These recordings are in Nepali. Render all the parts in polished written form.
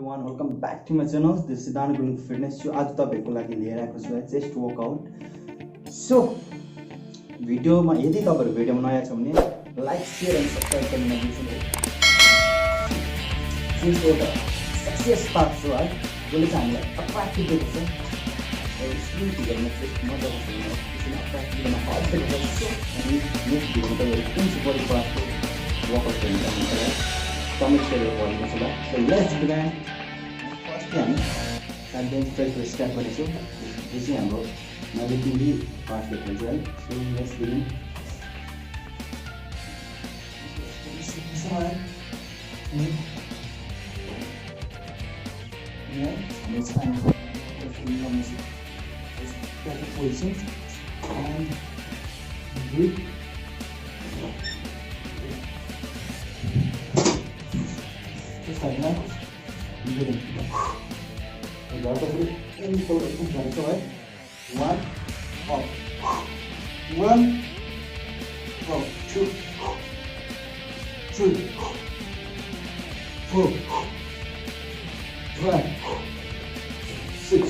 everyone, welcome back to my channel. This is sidhant gurung fitness show. आज तपाईहरुको लागि लिएर आएको छु चेस्ट वर्कआउट. So भिडियोमा यदि तपाईहरु भिडियोमा नयाँ छ भने लाइक, शेयर एन्ड सब्स्क्राइब गर्न नबिर्सनु. This is the success path so है. जसले चाहिँ हामीलाई अट्र्याक्टिभ देख्छ. स्किन फिगरमा चाहिँ मजाको छ. त्यसैले अट्र्याक्टिभ गर्न हट देख्छ. अनि नेक्स्ट भिडियोमा तपाईहरु कुन चाहिँ बडी पार्टको वर्कआउट गर्न चाहनुहुन्छ comment share your comment. So let's begin. First time and then first step गरेछु. यो चाहिँ हाम्रो नेगेटिभली पार्ट लेख्नुहुन्छ है. So let's begin. Let's find the position and breathe. Just like that, breathing. And got the breath in for the two right? One, up. One, up. Two, three, four, 5, 6,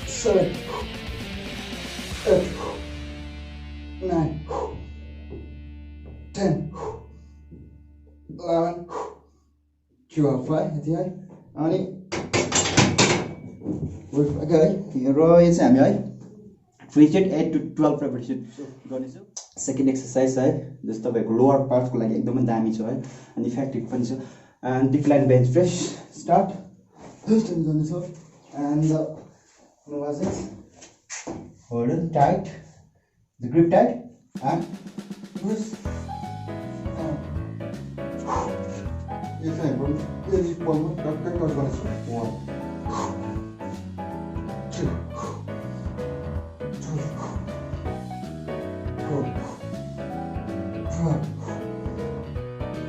7, 8, 9, 10, 11, 12 यति है. अनि ओके है. र यो चाहिँ हामी है फ्रिजेट 8 to 12 रेपिटेसन गर्नेछौँ. सेकेन्ड एक्सरसाइज है जस्तो तपाईको लोअर पार्टको लागि एकदमै दामी छ है अनि इफेक्टिभ पनि छ. And decline bench press start. Just गर्नेछौँ. एन्ड नो वाजेस hold tight the grip tight and press. Yes, I will. Yes, you will. That's what I'm going to do. 1, 2, 3, 4, 5,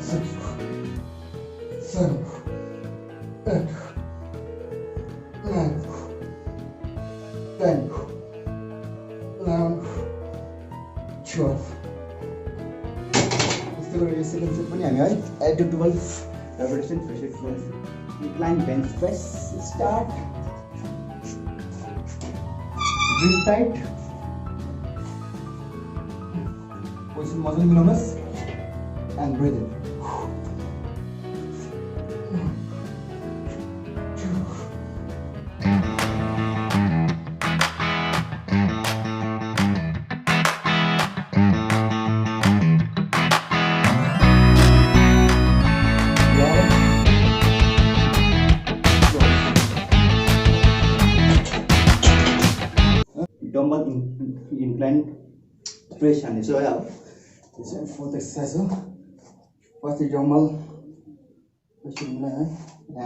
6, 7, 8, 9, 10, 11, 12. यो सेकेन्ड सेट पनि हामी है 8 to 12 रेपिटेसन प्रेस गर्छौँ. Incline bench press start. Grip tight. Position मजाले मिलाउनुस् and breathe in. Dumbbell incline press हान्नेछु है. अब यो चाहिँ फोर्थ एक्सर्साइज हो. फर्स्ट डम्बल प्रेस हान्नुलाई है.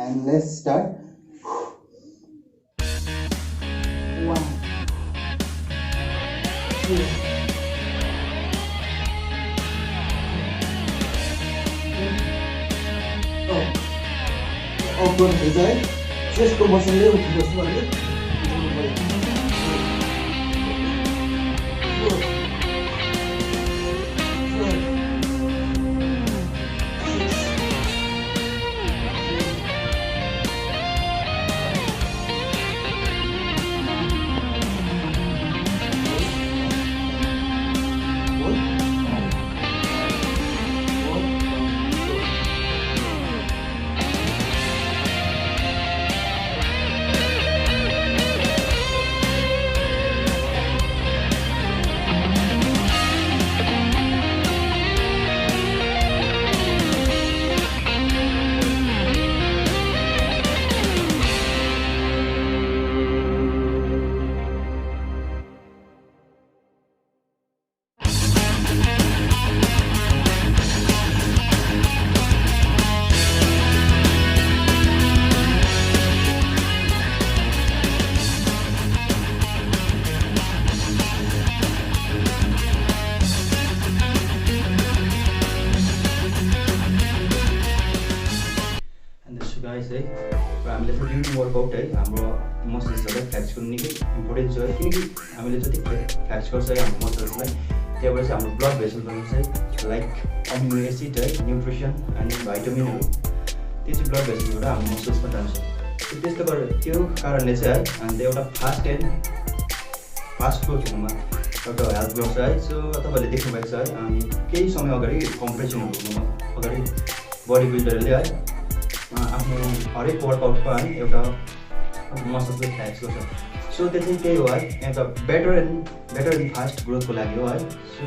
And let's start. 1, 2, 3, अफ गर्नुपर्छ है. चेस्टको मसलले उठ्नुपर्छ भने गाइस है. र हामीले फ्युट वर्कआउट है हाम्रो मसल्सहरुलाई फ्लेक्स गर्नु निकै इम्पोर्टेन्ट छ है. किनकि हामीले जति फ्लेक्स गर्छ है हाम्रो मसल्सलाई त्यहाँबाट चाहिँ हाम्रो ब्लड भेसलहरु चाहिँ लाइक अमिनो एसिड है, न्युट्रिसन अनि भिटामिनहरु त्यो चाहिँ ब्लड भेसलबाट हाम्रो मसल्समा जान्छ। त्यस्तो गरेर त्यो कारणले चाहिँ है हामीले एउटा फास्ट ग्रोथ हुनुमा एउटा हेल्प गर्छ है। सो तपाईँहरूले देख्नुभएको छ है केही समय अगाडि कम्पिटिसनहरू हुनुमा अगाडि बडी बिल्डरले है आफ्नो हरेक वर्कआउटको है एउटा मसल्सले फ्ल्याक्स गर्छ। सो त्यो चाहिँ त्यही हो है, एउटा बेटर एन्ड फास्ट ग्रोथको लागि हो है। सो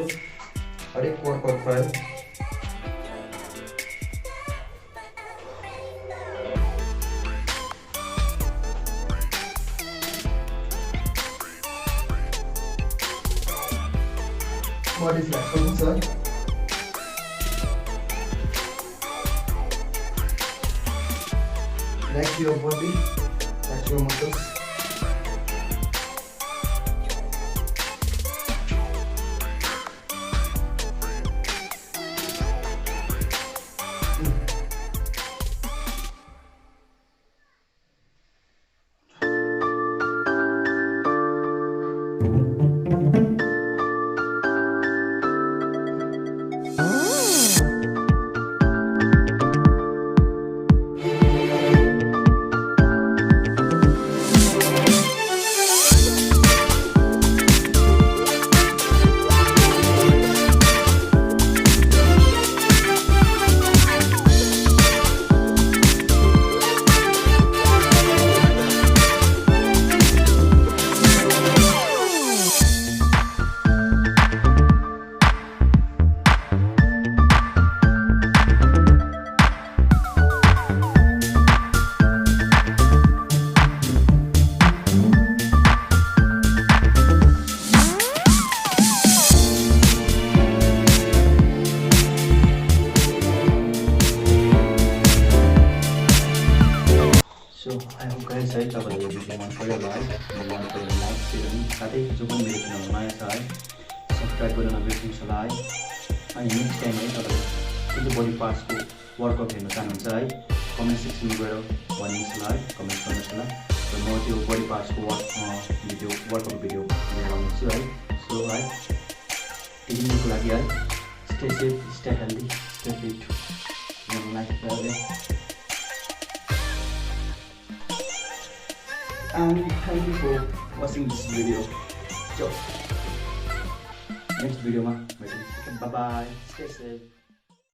हरेक वर्कआउटको है body flexion sir. Relax your body, relax your muscles. So I hope guys है तपाईँले यो भिडियो मन पऱ्यो होला है। मन पऱ्यो भने लाइक सेयर अनि साथै जो पनि मेरो च्यानलमा नयाँ छ है सब्सक्राइब गर्न नबिर्सिनुहोस् होला है। अनि नेक्स्ट टाइम है तपाईँले कुन चाहिँ बडी पार्ट्सको वर्कआउट हेर्न चाहनुहुन्छ है कमेन्ट सेक्सनमा गएर भनिदिनुहोस् होला है, कमेन्ट गर्नुहोस् होला। र म त्यो बडी पार्ट्सको वर्कआउट भिडियो लिएर आउँछु है। सो है त्यति दिनको लागि है stay safe, stay healthy, stay fit. And thank you for watching this video. So, next video ma. Bye bye. Stay safe.